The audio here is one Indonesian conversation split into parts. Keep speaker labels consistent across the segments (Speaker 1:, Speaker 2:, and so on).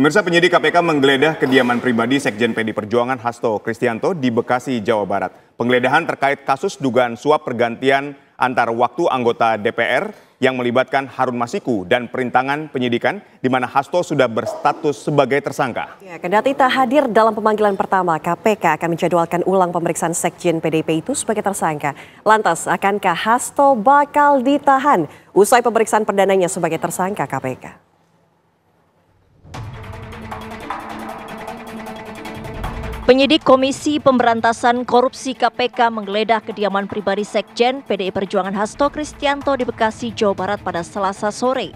Speaker 1: Pemirsa, penyidik KPK menggeledah kediaman pribadi Sekjen PD Perjuangan Hasto Kristianto di Bekasi, Jawa Barat. Penggeledahan terkait kasus dugaan suap pergantian antar waktu anggota DPR yang melibatkan Harun Masiku dan perintangan penyidikan di mana Hasto sudah berstatus sebagai tersangka.
Speaker 2: Kendati tak hadir dalam pemanggilan pertama, KPK akan menjadwalkan ulang pemeriksaan Sekjen PDIP itu sebagai tersangka. Lantas, akankah Hasto bakal ditahan usai pemeriksaan perdananya sebagai tersangka KPK?
Speaker 3: Penyidik Komisi Pemberantasan Korupsi KPK menggeledah kediaman pribadi Sekjen PDI Perjuangan Hasto Kristianto di Bekasi, Jawa Barat pada Selasa sore.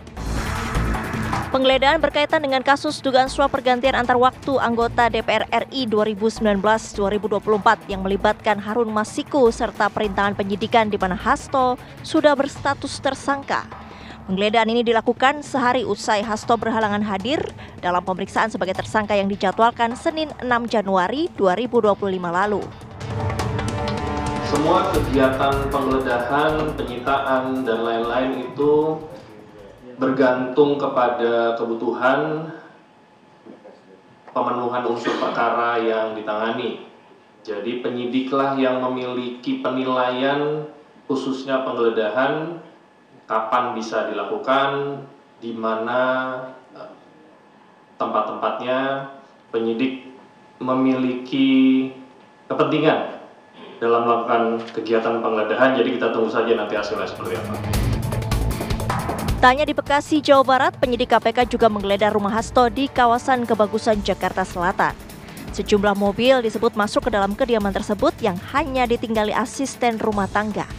Speaker 3: Penggeledahan berkaitan dengan kasus dugaan suap pergantian antar waktu anggota DPR RI 2019-2024 yang melibatkan Harun Masiku serta perintangan penyidikan di mana Hasto sudah berstatus tersangka. Penggeledahan ini dilakukan sehari usai Hasto berhalangan hadir dalam pemeriksaan sebagai tersangka yang dijadwalkan Senin 6 Januari 2025 lalu.
Speaker 4: Semua kegiatan penggeledahan, penyitaan, dan lain-lain itu bergantung kepada kebutuhan pemenuhan unsur perkara yang ditangani. Jadi penyidiklah yang memiliki penilaian khususnya penggeledahan kapan bisa dilakukan, di mana tempat-tempatnya. Penyidik memiliki kepentingan dalam melakukan kegiatan penggeledahan, jadi kita tunggu saja nanti hasilnya seperti apa.
Speaker 3: Tanya di Bekasi, Jawa Barat, penyidik KPK juga menggeledah rumah Hasto di kawasan Kebagusan, Jakarta Selatan. Sejumlah mobil disebut masuk ke dalam kediaman tersebut yang hanya ditinggali asisten rumah tangga.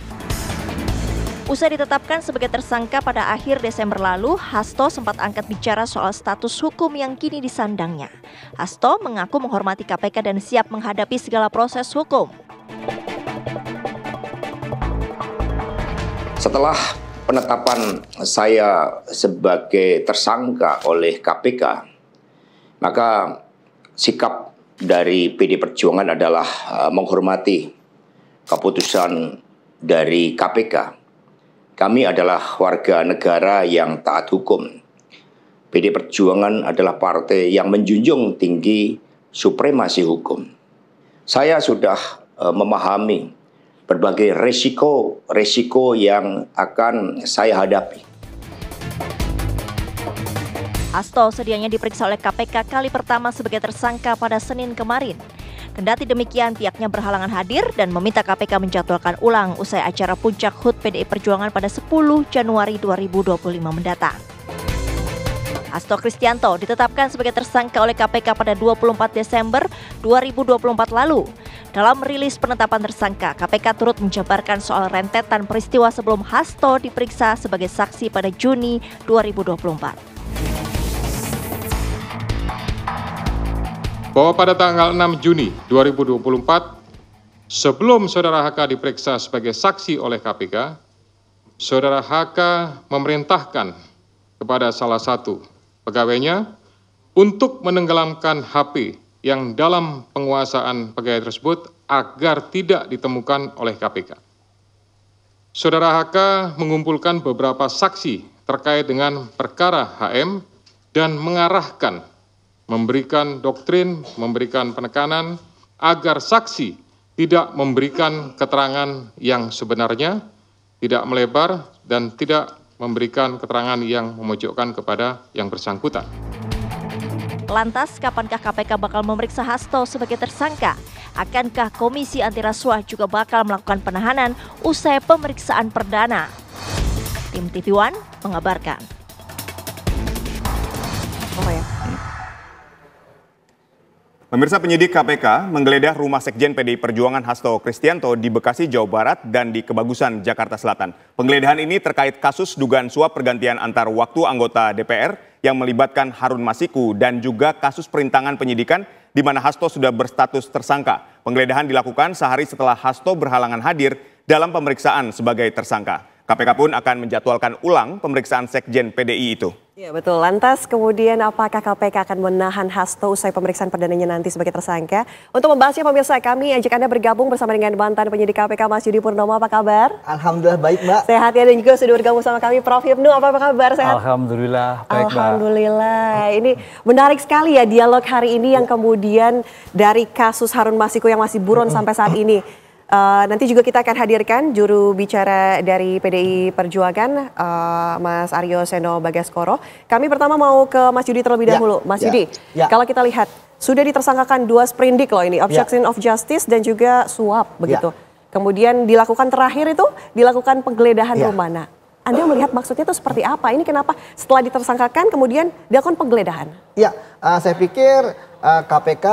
Speaker 3: Usai ditetapkan sebagai tersangka pada akhir Desember lalu, Hasto sempat angkat bicara soal status hukum yang kini disandangnya. Hasto mengaku menghormati KPK dan siap menghadapi segala proses hukum.
Speaker 5: Setelah penetapan saya sebagai tersangka oleh KPK, maka sikap dari PD Perjuangan adalah menghormati keputusan dari KPK. Kami adalah warga negara yang taat hukum. PD Perjuangan adalah partai yang menjunjung tinggi supremasi hukum. Saya sudah memahami berbagai resiko yang akan saya hadapi.
Speaker 3: Hasto sedianya diperiksa oleh KPK kali pertama sebagai tersangka pada Senin kemarin. Kendati demikian, pihaknya berhalangan hadir dan meminta KPK menjadwalkan ulang usai acara puncak HUT PDI Perjuangan pada 10 Januari 2025 mendatang. Hasto Kristianto ditetapkan sebagai tersangka oleh KPK pada 24 Desember 2024 lalu. Dalam rilis penetapan tersangka, KPK turut menjabarkan soal rentetan peristiwa sebelum Hasto diperiksa sebagai saksi pada Juni 2024.
Speaker 6: Bahwa pada tanggal 6 Juni 2024, sebelum Saudara HK diperiksa sebagai saksi oleh KPK, Saudara HK memerintahkan kepada salah satu pegawainya untuk menenggelamkan HP yang dalam penguasaan pegawai tersebut agar tidak ditemukan oleh KPK. Saudara HK mengumpulkan beberapa saksi terkait dengan perkara HM dan mengarahkan, memberikan doktrin, memberikan penekanan agar saksi tidak memberikan keterangan yang sebenarnya, tidak melebar, dan tidak memberikan keterangan yang memojokkan kepada yang bersangkutan.
Speaker 3: Lantas, kapankah KPK bakal memeriksa Hasto sebagai tersangka? Akankah Komisi Anti Rasuah juga bakal melakukan penahanan usai pemeriksaan perdana? Tim TV One mengabarkan.
Speaker 1: Pemirsa, penyidik KPK menggeledah rumah Sekjen PDI Perjuangan Hasto Kristianto di Bekasi, Jawa Barat dan di Kebagusan, Jakarta Selatan. Penggeledahan ini terkait kasus dugaan suap pergantian antar waktu anggota DPR yang melibatkan Harun Masiku dan juga kasus perintangan penyidikan di mana Hasto sudah berstatus tersangka. Penggeledahan dilakukan sehari setelah Hasto berhalangan hadir dalam pemeriksaan sebagai tersangka. KPK pun akan menjadwalkan ulang pemeriksaan Sekjen PDI itu.
Speaker 2: Ya betul. Lantas kemudian apakah KPK akan menahan Hasto usai pemeriksaan perdananya nanti sebagai tersangka? Untuk membahasnya pemirsa, kami ajak Anda bergabung bersama dengan mantan penyidik KPK Mas Yudi Purnomo. Apa kabar?
Speaker 7: Alhamdulillah baik, Mbak.
Speaker 2: Sehat ya, dan juga sudah bergabung sama kami Prof Hipnu. Apa kabar? Sehat?
Speaker 7: Alhamdulillah baik, Mbak.
Speaker 2: Alhamdulillah. Ini menarik sekali ya dialog hari ini yang kemudian dari kasus Harun Masiku yang masih buron sampai saat ini. Nanti juga kita akan hadirkan juru bicara dari PDI Perjuangan, Mas Aryo Seno Bagaskoro. Kami pertama mau ke Mas Yudi terlebih dahulu. Mas Yudi, kalau kita lihat sudah ditersangkakan 2 sprindik loh ini, obstruction of justice dan juga suap begitu. Kemudian dilakukan terakhir itu dilakukan penggeledahan rumah. Nah, Anda melihat maksudnya itu seperti apa? Ini kenapa setelah ditersangkakan kemudian dilakukan penggeledahan?
Speaker 7: Ya, saya pikir KPK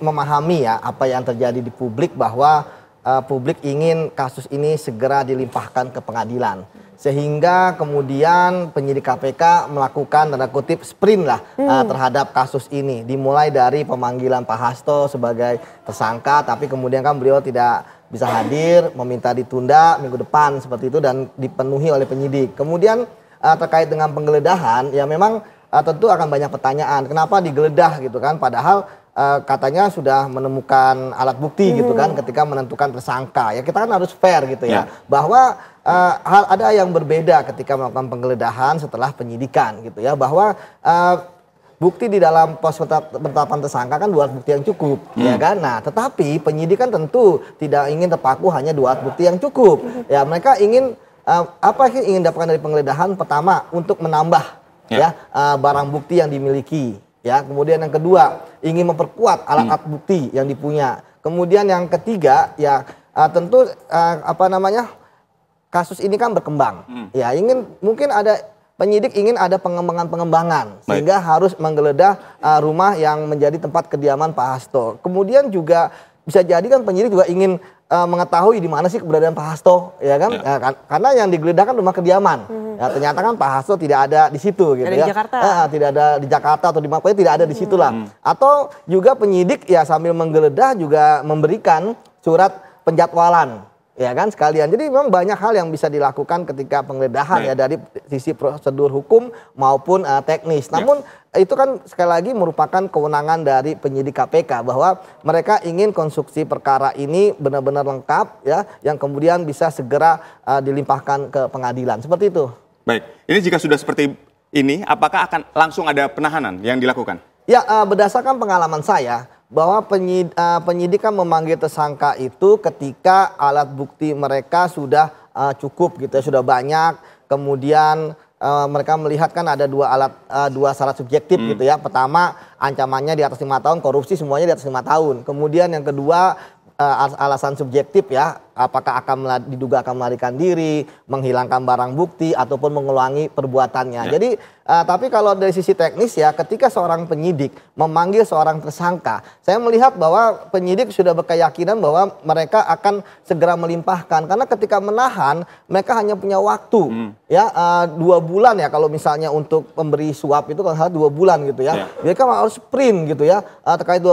Speaker 7: memahami ya apa yang terjadi di publik, bahwa publik ingin kasus ini segera dilimpahkan ke pengadilan. Sehingga kemudian penyidik KPK melakukan tanda kutip sprint lah terhadap kasus ini. Dimulai dari pemanggilan Pak Hasto sebagai tersangka, tapi kemudian kan beliau tidak bisa hadir, meminta ditunda minggu depan seperti itu dan dipenuhi oleh penyidik. Kemudian terkait dengan penggeledahan, ya memang tentu akan banyak pertanyaan. Kenapa digeledah gitu kan? Padahal katanya sudah menemukan alat bukti gitu kan ketika menentukan tersangka. Ya kita kan harus fair gitu ya. Bahwa hal ada yang berbeda ketika melakukan penggeledahan setelah penyidikan gitu ya. Bahwa bukti di dalam pos penetapan tersangka kan 2 alat bukti yang cukup, ya kan? Nah, tetapi penyidik kan tentu tidak ingin terpaku hanya 2 alat bukti yang cukup. Ya, mereka ingin apa yang ingin dapatkan dari penggeledahan? Pertama, untuk menambah barang bukti yang dimiliki. Ya, kemudian yang kedua, ingin memperkuat alat-alat bukti yang dipunya. Kemudian yang ketiga, ya tentu kasus ini kan berkembang. Ya, mungkin ada penyidik ingin ada pengembangan sehingga harus menggeledah rumah yang menjadi tempat kediaman Pak Hasto. Kemudian juga bisa jadi kan penyidik juga ingin mengetahui di mana sih keberadaan Pak Hasto, ya kan? Karena yang digeledah kan rumah kediaman. Ya, ternyata kan Pak Hasto tidak ada di situ gitu
Speaker 2: ada
Speaker 7: ya.
Speaker 2: Di Jakarta.
Speaker 7: Tidak ada di Jakarta atau di mana, tidak ada di situlah. Atau juga penyidik ya sambil menggeledah juga memberikan surat penjadwalan. Ya kan sekalian. Jadi memang banyak hal yang bisa dilakukan ketika penggeledahan ya dari sisi prosedur hukum maupun teknis. Namun itu kan sekali lagi merupakan kewenangan dari penyidik KPK bahwa mereka ingin konstruksi perkara ini benar-benar lengkap ya, yang kemudian bisa segera dilimpahkan ke pengadilan. Seperti itu.
Speaker 1: Baik, ini jika sudah seperti ini, apakah akan langsung ada penahanan yang dilakukan?
Speaker 7: Ya, berdasarkan pengalaman saya, bahwa penyidik kan memanggil tersangka itu ketika alat bukti mereka sudah cukup gitu ya, sudah banyak. Kemudian mereka melihat kan ada 2 syarat subjektif gitu ya. Pertama, ancamannya di atas 5 tahun, korupsi semuanya di atas 5 tahun. Kemudian yang kedua, alasan subjektif ya, apakah diduga akan melarikan diri, menghilangkan barang bukti ataupun mengulangi perbuatannya. Jadi tapi kalau dari sisi teknis ya, ketika seorang penyidik memanggil seorang tersangka, saya melihat bahwa penyidik sudah berkeyakinan bahwa mereka akan segera melimpahkan, karena ketika menahan mereka hanya punya waktu ya 2 bulan ya, kalau misalnya untuk memberi suap itu kalau 2 bulan gitu ya. Mereka harus sprint gitu ya, terkait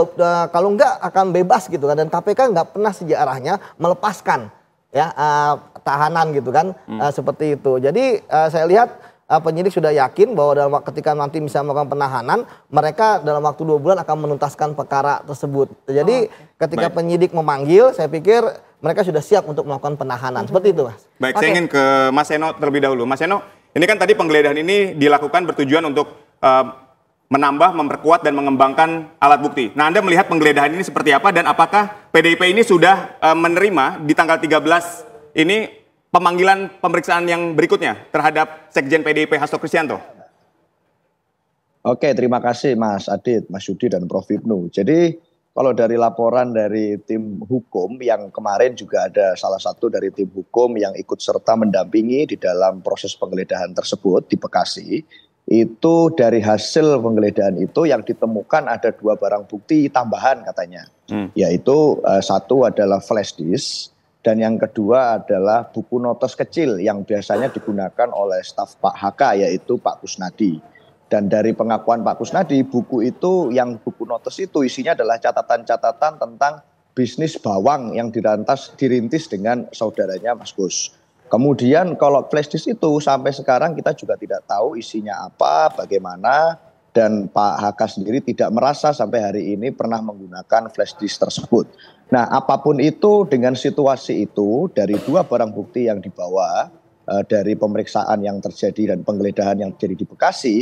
Speaker 7: kalau enggak akan bebas gitu kan, dan KPK nggak pernah sejarahnya melepaskan ya tahanan gitu kan, seperti itu. Jadi saya lihat penyidik sudah yakin bahwa ketika nanti bisa melakukan penahanan, mereka dalam waktu 2 bulan akan menuntaskan perkara tersebut. Jadi ketika penyidik memanggil, saya pikir mereka sudah siap untuk melakukan penahanan. Seperti itu, Mas.
Speaker 1: Baik, saya ingin ke Mas Seno terlebih dahulu. Mas Seno, ini kan tadi penggeledahan ini dilakukan bertujuan untuk menambah, memperkuat, dan mengembangkan alat bukti. Nah, Anda melihat penggeledahan ini seperti apa, dan apakah PDIP ini sudah menerima di tanggal 13 ini pemanggilan pemeriksaan yang berikutnya terhadap Sekjen PDIP Hasto Kristianto?
Speaker 8: Oke, terima kasih Mas Adit, Mas Yudi, dan Prof Hipnu. Jadi kalau dari laporan dari tim hukum yang kemarin juga ada salah satu dari tim hukum yang ikut serta mendampingi di dalam proses penggeledahan tersebut di Bekasi, itu dari hasil penggeledahan itu yang ditemukan ada 2 barang bukti tambahan katanya, yaitu satu adalah flash disk dan yang kedua adalah buku notes kecil yang biasanya digunakan oleh staf Pak HK, yaitu Pak Kusnadi. Dan dari pengakuan Pak Kusnadi, buku notes itu isinya adalah catatan-catatan tentang bisnis bawang yang dirintis dengan saudaranya Mas Gus. Kemudian kalau flash disk itu sampai sekarang kita juga tidak tahu isinya apa, bagaimana, dan Pak HK sendiri tidak merasa sampai hari ini pernah menggunakan flash disk tersebut. Nah, apapun itu dengan situasi itu dari 2 barang bukti yang dibawa dari pemeriksaan yang terjadi dan penggeledahan yang terjadi di Bekasi,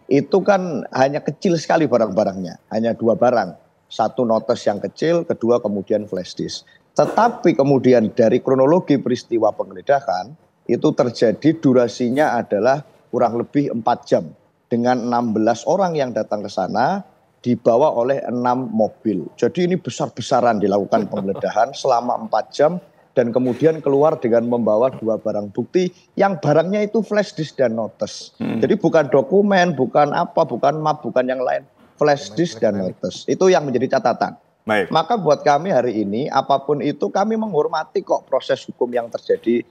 Speaker 8: itu kan hanya kecil sekali barang-barangnya, hanya 2 barang. 1 notes yang kecil, kedua kemudian flash disk. Tetapi kemudian dari kronologi peristiwa penggeledahan itu terjadi durasinya adalah kurang lebih 4 jam dengan 16 orang yang datang ke sana dibawa oleh 6 mobil. Jadi ini besar-besaran dilakukan penggeledahan selama 4 jam dan kemudian keluar dengan membawa 2 barang bukti yang barangnya itu flash disk dan notes. Jadi bukan dokumen, bukan apa, bukan map, bukan yang lain. Flash disk dan notes. Itu yang menjadi catatan.
Speaker 1: Baik.
Speaker 8: Maka buat kami hari ini apapun itu kami menghormati kok proses hukum yang terjadi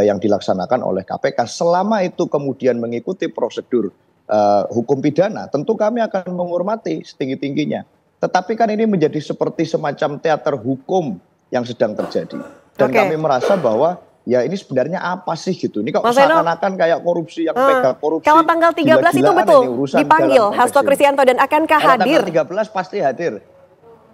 Speaker 8: yang dilaksanakan oleh KPK. Selama itu kemudian mengikuti prosedur hukum pidana, tentu kami akan menghormati setinggi-tingginya. Tetapi kan ini menjadi seperti semacam teater hukum yang sedang terjadi. Dan kami merasa bahwa ya ini sebenarnya apa sih gitu. Ini kok seakan-akan kayak korupsi yang pegang korupsi.
Speaker 2: Kalau tanggal 13 itu betul dipanggil Hasto Kristianto dan akankah hadir?
Speaker 8: Tanggal 13 pasti hadir.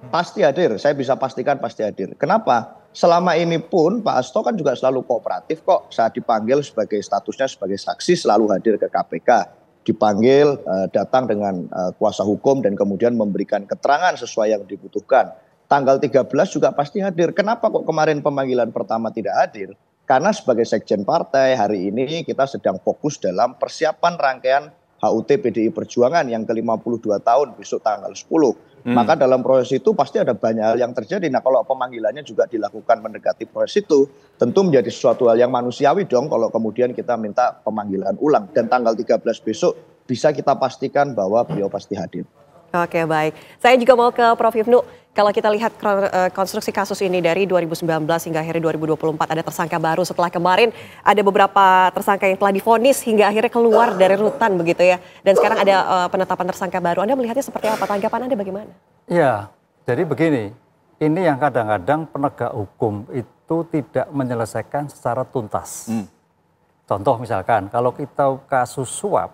Speaker 8: Pasti hadir, saya bisa pastikan pasti hadir. Kenapa? Selama ini pun Pak Hasto kan juga selalu kooperatif kok. Saat dipanggil sebagai statusnya sebagai saksi selalu hadir ke KPK. Dipanggil, datang dengan kuasa hukum dan kemudian memberikan keterangan sesuai yang dibutuhkan. Tanggal 13 juga pasti hadir. Kenapa kok kemarin pemanggilan pertama tidak hadir? Karena sebagai sekjen partai hari ini kita sedang fokus dalam persiapan rangkaian HUT PDI Perjuangan yang ke-52 tahun besok tanggal 10. Maka dalam proses itu pasti ada banyak hal yang terjadi. Nah kalau pemanggilannya juga dilakukan mendekati proses itu, tentu menjadi sesuatu hal yang manusiawi dong kalau kemudian kita minta pemanggilan ulang. Dan tanggal 13 besok bisa kita pastikan bahwa beliau pasti hadir.
Speaker 2: Oke, baik. Saya juga mau ke Prof. Hipnu. Kalau kita lihat konstruksi kasus ini dari 2019 hingga akhirnya 2024 ada tersangka baru setelah kemarin ada beberapa tersangka yang telah divonis hingga akhirnya keluar dari rutan begitu ya. Dan sekarang ada penetapan tersangka baru. Anda melihatnya seperti apa? Tanggapan Anda bagaimana?
Speaker 9: Ya, jadi begini. Ini yang kadang-kadang penegak hukum itu tidak menyelesaikan secara tuntas. Contoh misalkan kalau kita kasus suap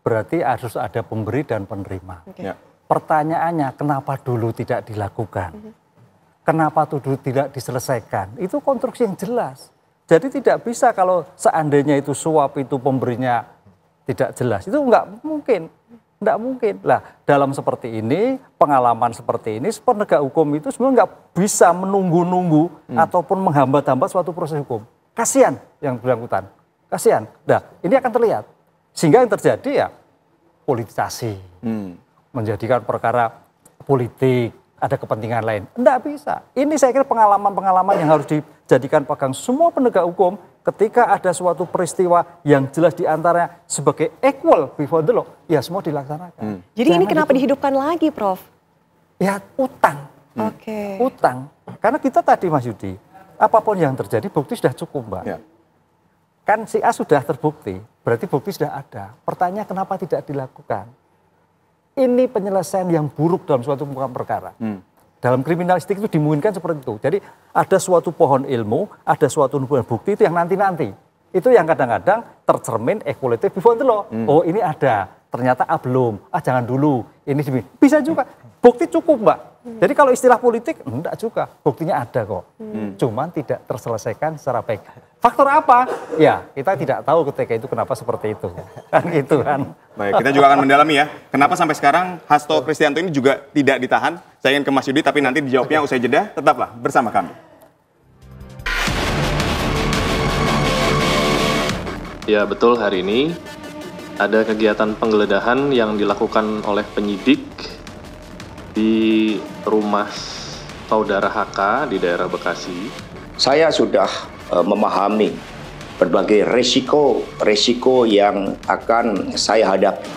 Speaker 9: berarti harus ada pemberi dan penerima.
Speaker 1: Ya.
Speaker 9: Pertanyaannya kenapa dulu tidak dilakukan? Kenapa dulu tidak diselesaikan? Itu konstruksi yang jelas. Jadi tidak bisa kalau seandainya itu suap itu pemberinya tidak jelas. Itu nggak mungkin. Nggak mungkin. Lah dalam seperti ini, pengalaman seperti ini, penegak hukum itu sebenarnya nggak bisa menunggu-nunggu ataupun menghambat-hambat suatu proses hukum. Kasihan yang bersangkutan. Kasihan. Nah ini akan terlihat. Sehingga yang terjadi ya politisasi. Menjadikan perkara politik, ada kepentingan lain. Enggak bisa. Ini saya kira pengalaman-pengalaman yang harus dijadikan pegang semua penegak hukum ketika ada suatu peristiwa yang jelas diantaranya sebagai equal before the law, ya semua dilaksanakan.
Speaker 2: Jadi ini kenapa dihidupkan lagi, Prof?
Speaker 9: Ya utang.
Speaker 2: Oke.
Speaker 9: Utang. Karena kita tadi Mas Yudi, apapun yang terjadi bukti sudah cukup, Mbak.
Speaker 1: Ya.
Speaker 9: Kan si A sudah terbukti, berarti bukti sudah ada. Pertanyaan kenapa tidak dilakukan? Ini penyelesaian yang buruk dalam suatu perkara. Dalam kriminalistik itu dimungkinkan seperti itu. Jadi ada suatu pohon ilmu, ada suatu bukti itu yang nanti-nanti. Itu yang kadang-kadang tercermin equality before the law. Oh ini ada, ternyata A belum. Jangan dulu, ini bisa juga. Bukti cukup Mbak. Jadi kalau istilah politik, enggak juga. Buktinya ada kok. Cuman tidak terselesaikan secara baik. Faktor apa? Ya, kita tidak tahu ketika itu kenapa seperti itu. Kan gitu kan.
Speaker 1: Baik, kita juga akan mendalami ya. Kenapa sampai sekarang Hasto Kristianto ini juga tidak ditahan? Saya ingin ke Mas Yudi, tapi nanti dijawabnya usai jeda. Tetaplah bersama kami.
Speaker 4: Ya, betul, hari ini ada kegiatan penggeledahan yang dilakukan oleh penyidik di rumah saudara HK di daerah Bekasi.
Speaker 5: Saya sudah memahami berbagai resiko yang akan saya hadapi.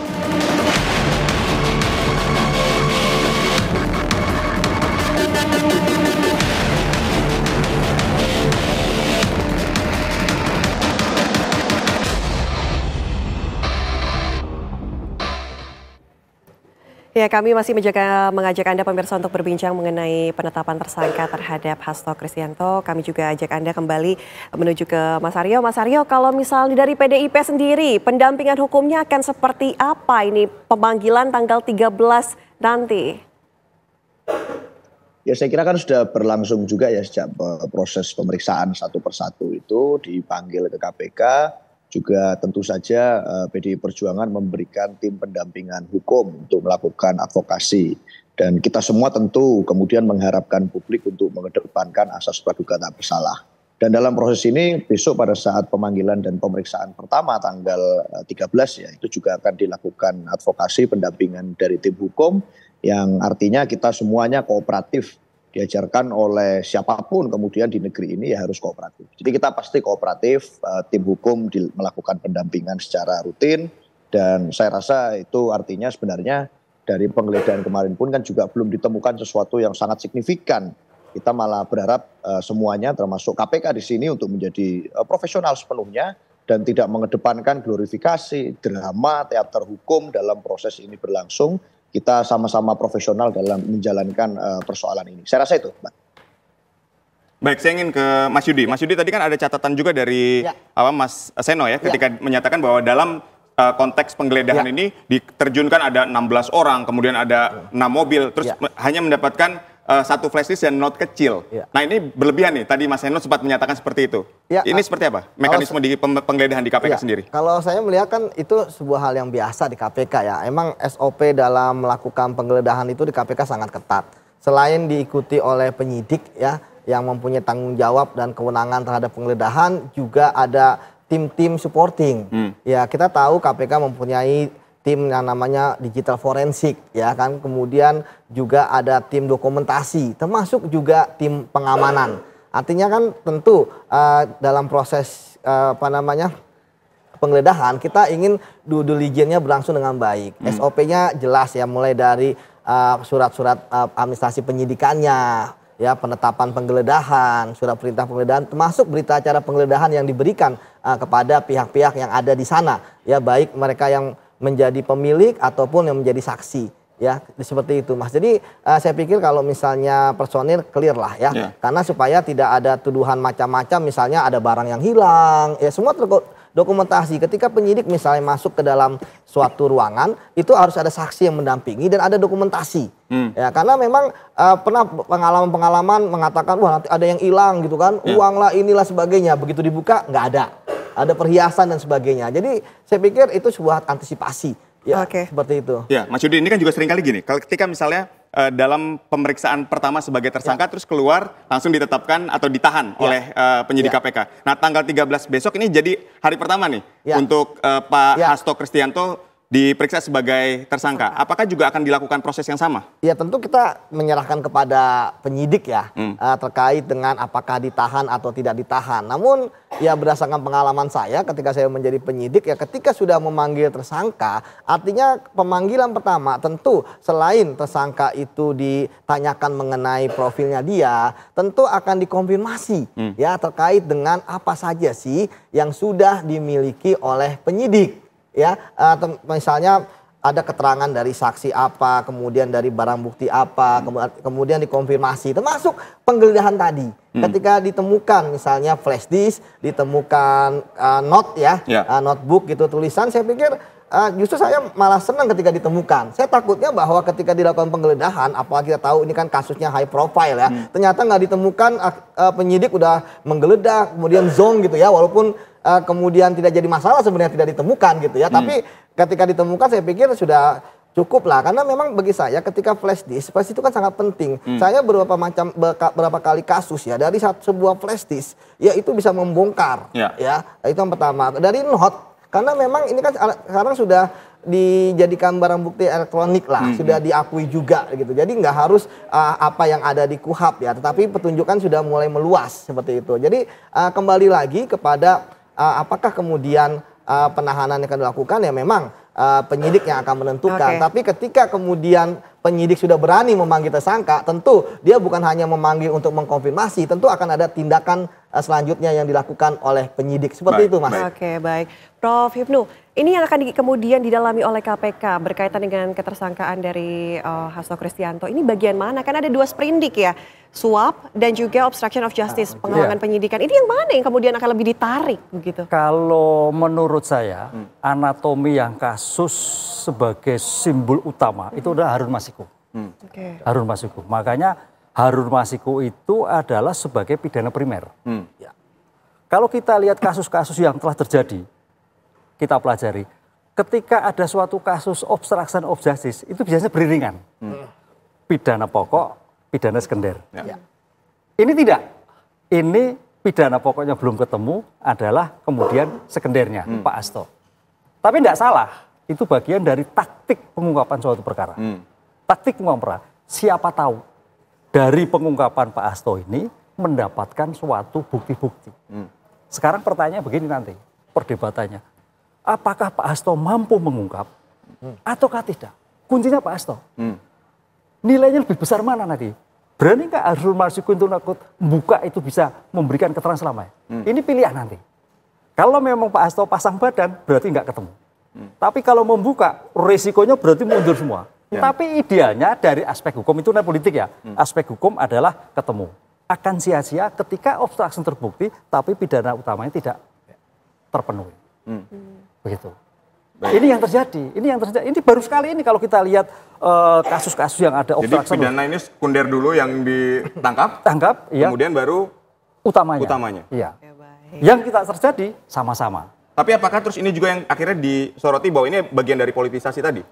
Speaker 2: Ya, kami masih mengajak Anda pemirsa untuk berbincang mengenai penetapan tersangka terhadap Hasto Kristianto. Kami juga ajak Anda kembali menuju ke Mas Aryo. Mas Aryo, kalau misalnya dari PDIP sendiri, pendampingan hukumnya akan seperti apa ini pemanggilan tanggal 13 nanti?
Speaker 8: Ya, saya kira kan sudah berlangsung juga ya sejak proses pemeriksaan satu persatu itu dipanggil ke KPK. Juga tentu saja PDI Perjuangan memberikan tim pendampingan hukum untuk melakukan advokasi. Dan kita semua tentu kemudian mengharapkan publik untuk mengedepankan asas praduga tak bersalah. Dan dalam proses ini besok pada saat pemanggilan dan pemeriksaan pertama tanggal 13 ya, itu juga akan dilakukan advokasi pendampingan dari tim hukum yang artinya kita semuanya kooperatif. Diajarkan oleh siapapun kemudian di negeri ini ya harus kooperatif. Jadi kita pasti kooperatif, tim hukum melakukan pendampingan secara rutin dan saya rasa itu artinya sebenarnya dari penggeledahan kemarin pun kan juga belum ditemukan sesuatu yang sangat signifikan. Kita malah berharap semuanya termasuk KPK di sini untuk menjadi profesional sepenuhnya dan tidak mengedepankan glorifikasi, drama, teater hukum dalam proses ini berlangsung. Kita sama-sama profesional dalam menjalankan persoalan ini. Saya rasa itu, Mbak.
Speaker 1: Baik, saya ingin ke Mas Yudi. Mas Yudi tadi kan ada catatan juga dari Mas Seno ya, ketika menyatakan bahwa dalam konteks penggeledahan ini diterjunkan ada 16 orang, kemudian ada 6 mobil, terus hanya mendapatkan satu flash disk dan note kecil. Nah ini berlebihan nih, tadi Mas Seno sempat menyatakan seperti itu. Ini seperti apa mekanisme di penggeledahan di KPK sendiri?
Speaker 7: Kalau saya melihat kan itu sebuah hal yang biasa di KPK ya. Emang SOP dalam melakukan penggeledahan itu di KPK sangat ketat. Selain diikuti oleh penyidik ya yang mempunyai tanggung jawab dan kewenangan terhadap penggeledahan, juga ada tim-tim supporting. Ya kita tahu KPK mempunyai tim yang namanya digital forensik ya kan, kemudian juga ada tim dokumentasi, termasuk juga tim pengamanan. Artinya kan tentu dalam proses penggeledahan kita ingin due diligence-nya berlangsung dengan baik. SOP-nya jelas ya, mulai dari surat-surat administrasi penyidikannya, ya penetapan penggeledahan, surat perintah penggeledahan, termasuk berita acara penggeledahan yang diberikan kepada pihak-pihak yang ada di sana, ya baik mereka yang menjadi pemilik ataupun yang menjadi saksi, ya seperti itu Mas. Jadi saya pikir kalau misalnya personil clear lah ya, karena supaya tidak ada tuduhan macam-macam, misalnya ada barang yang hilang, ya semua dokumentasi. Ketika penyidik misalnya masuk ke dalam suatu ruangan, itu harus ada saksi yang mendampingi dan ada dokumentasi. Ya karena memang pernah pengalaman-pengalaman mengatakan wah nanti ada yang hilang gitu kan, uang lah inilah sebagainya, begitu dibuka nggak ada perhiasan dan sebagainya. Jadi saya pikir itu sebuah antisipasi ya, seperti itu. Ya,
Speaker 1: Mas Yudi, ini kan juga sering kali gini, kalau ketika misalnya dalam pemeriksaan pertama sebagai tersangka terus keluar langsung ditetapkan atau ditahan oleh penyidik KPK. Nah, tanggal 13 besok ini jadi hari pertama nih untuk Pak Hasto Kristianto diperiksa sebagai tersangka. Apakah juga akan dilakukan proses yang sama?
Speaker 7: Ya tentu kita menyerahkan kepada penyidik ya terkait dengan apakah ditahan atau tidak ditahan. Namun ya berdasarkan pengalaman saya ketika saya menjadi penyidik ya, ketika sudah memanggil tersangka, artinya pemanggilan pertama tentu selain tersangka itu ditanyakan mengenai profilnya dia, tentu akan dikonfirmasi ya terkait dengan apa saja sih yang sudah dimiliki oleh penyidik. Ya, misalnya ada keterangan dari saksi apa, kemudian dari barang bukti apa, kemudian dikonfirmasi, termasuk penggeledahan tadi. Ketika ditemukan misalnya flash disk, ditemukan note ya, notebook gitu tulisan, saya pikir justru saya malah senang ketika ditemukan. Saya takutnya bahwa ketika dilakukan penggeledahan, apalagi kita tahu ini kan kasusnya high profile ya, ternyata nggak ditemukan, penyidik udah menggeledah, kemudian zonk gitu ya, walaupun kemudian tidak jadi masalah sebenarnya tidak ditemukan gitu ya, tapi ketika ditemukan saya pikir sudah cukup lah, karena memang bagi saya ketika flash disk itu kan sangat penting. Saya berapa kali kasus ya dari sebuah flash disk ya itu bisa membongkar ya itu yang pertama. Dari note, karena memang ini kan sekarang sudah dijadikan barang bukti elektronik lah, sudah diakui juga gitu. Jadi nggak harus apa yang ada di KUHP ya, tetapi petunjukan sudah mulai meluas seperti itu. Jadi kembali lagi kepada apakah kemudian penahanan yang akan dilakukan ya memang penyidik yang akan menentukan. Tapi ketika kemudian penyidik sudah berani memanggil tersangka, tentu dia bukan hanya memanggil untuk mengkonfirmasi, tentu akan ada tindakan selanjutnya yang dilakukan oleh penyidik. Seperti itu, Mas.
Speaker 2: Oke, baik. Prof. Hipnu, ini yang akan kemudian didalami oleh KPK berkaitan dengan ketersangkaan dari Hasto Kristianto. Ini bagian mana? Kan ada 2 sprindik ya, suap dan juga obstruction of justice, penghalangan penyidikan. Ini yang mana yang kemudian akan lebih ditarik begitu?
Speaker 9: Kalau menurut saya, anatomi yang kasus sebagai simbol utama itu adalah Harun Masiku. Harun Masiku. Makanya Harun Masiku itu adalah sebagai pidana primer. Ya. Kalau kita lihat kasus-kasus yang telah terjadi, kita pelajari. Ketika ada suatu kasus obstruction of justice, itu biasanya beriringan. Pidana pokok, pidana sekunder. Ya. Ini tidak. Ini pidana pokoknya belum ketemu, adalah kemudian sekundernya, Pak Hasto. Tapi tidak salah, itu bagian dari taktik pengungkapan suatu perkara. Taktik pengungkapan perkara. Siapa tahu dari pengungkapan Pak Hasto ini mendapatkan suatu bukti-bukti. Sekarang pertanyaannya begini nanti, perdebatannya. Apakah Pak Hasto mampu mengungkap ataukah tidak? Kuncinya Pak Hasto. Nilainya lebih besar mana nanti? Berani nggak Harun Masiku untuk membuka itu bisa memberikan keterangan selamanya? Ini pilihan nanti. Kalau memang Pak Hasto pasang badan, berarti nggak ketemu. Tapi kalau membuka, resikonya berarti mundur semua. Tapi idealnya dari aspek hukum itu politik ya. Aspek hukum adalah ketemu. Akan sia-sia ketika obstruction terbukti, tapi pidana utamanya tidak terpenuhi. Begitu. Ini yang terjadi. Ini baru sekali ini kalau kita lihat kasus-kasus yang ada obstruction.
Speaker 1: Jadi pidana ini sekunder dulu yang ditangkap,
Speaker 9: iya.
Speaker 1: Kemudian baru utamanya.
Speaker 9: Iya. Yang kita terjadi sama-sama.
Speaker 1: Tapi apakah terus ini juga yang akhirnya disoroti bahwa ini bagian dari politisasi tadi?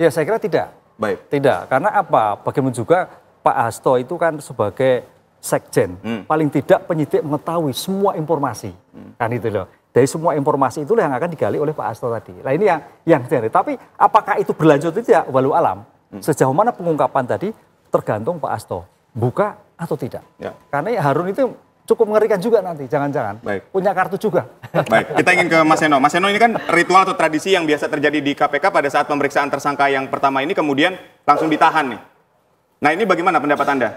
Speaker 9: Ya saya kira tidak.
Speaker 1: Baik.
Speaker 9: Tidak, karena apa? Bagaimana juga Pak Hasto itu kan sebagai sekjen, paling tidak penyidik mengetahui semua informasi. Kan itu loh. Dari semua informasi itulah yang akan digali oleh Pak Hasto tadi. Nah ini yang terjadi. Tapi apakah itu berlanjut itu tidak? Walau alam. Sejauh mana pengungkapan tadi tergantung Pak Hasto. Buka atau tidak. Ya. Karena Harun itu cukup mengerikan juga nanti, jangan-jangan. Punya kartu juga.
Speaker 1: Baik, kita ingin ke Mas Seno. Mas Seno, ini kan ritual atau tradisi yang biasa terjadi di KPK pada saat pemeriksaan tersangka yang pertama ini kemudian langsung ditahan nih. Nah ini bagaimana pendapat Anda?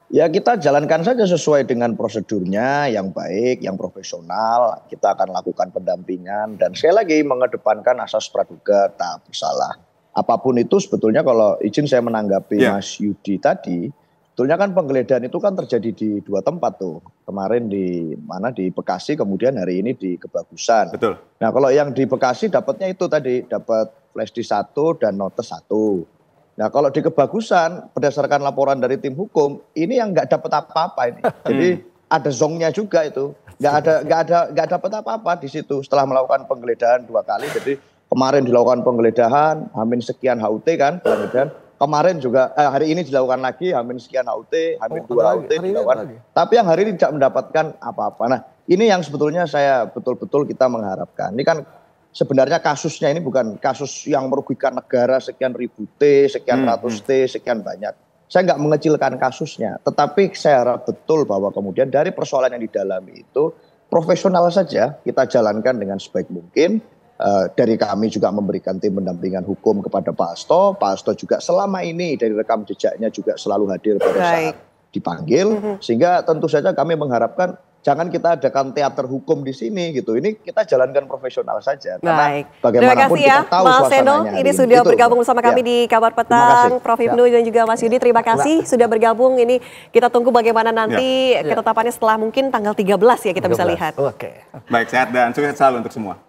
Speaker 8: Ya kita jalankan saja sesuai dengan prosedurnya yang baik, yang profesional. Kita akan lakukan pendampingan dan sekali lagi mengedepankan asas praduga tak bersalah. Apapun itu sebetulnya kalau izin saya menanggapi Mas Yudi tadi, sebetulnya kan penggeledahan itu kan terjadi di 2 tempat tuh. Kemarin di Bekasi, kemudian hari ini di Kebagusan.
Speaker 1: Betul.
Speaker 8: Nah kalau yang di Bekasi dapatnya itu tadi, dapat flash disk 1 dan notes 1. Nah kalau di Kebagusan berdasarkan laporan dari tim hukum, ini yang nggak dapat apa-apa ini. Jadi ada zongnya juga itu. Nggak dapat apa-apa di situ setelah melakukan penggeledahan 2 kali. Jadi kemarin dilakukan penggeledahan, hamin sekian HUT kan penggeledahan. Kemarin juga hari ini dilakukan lagi, hamin sekian HUT, hamin 2 HUT dilakukan. Tapi yang hari ini tidak mendapatkan apa-apa. Nah ini yang sebetulnya saya betul-betul kita mengharapkan. Ini kan sebenarnya kasusnya ini bukan kasus yang merugikan negara sekian ribu T, sekian ratus T, sekian banyak. Saya nggak mengecilkan kasusnya, tetapi saya harap betul bahwa kemudian dari persoalan yang didalami itu profesional saja kita jalankan dengan sebaik mungkin. Dari kami juga memberikan tim pendampingan hukum kepada Pak Hasto. Pak Hasto juga selama ini dari rekam jejaknya juga selalu hadir pada saat dipanggil. Sehingga tentu saja kami mengharapkan jangan kita adakan teater hukum di sini gitu. Ini kita jalankan profesional saja.
Speaker 2: Baik.
Speaker 8: Terima kasih ya
Speaker 2: Mas Seno. Ini sudah bergabung bersama kami di Kabar Petang. Prof. Hipnu dan juga Mas Yudi, terima kasih sudah bergabung. Ini kita tunggu bagaimana nanti ketetapannya setelah mungkin tanggal 13 ya kita bisa lihat.
Speaker 1: Baik, sehat dan sukses selalu untuk semua.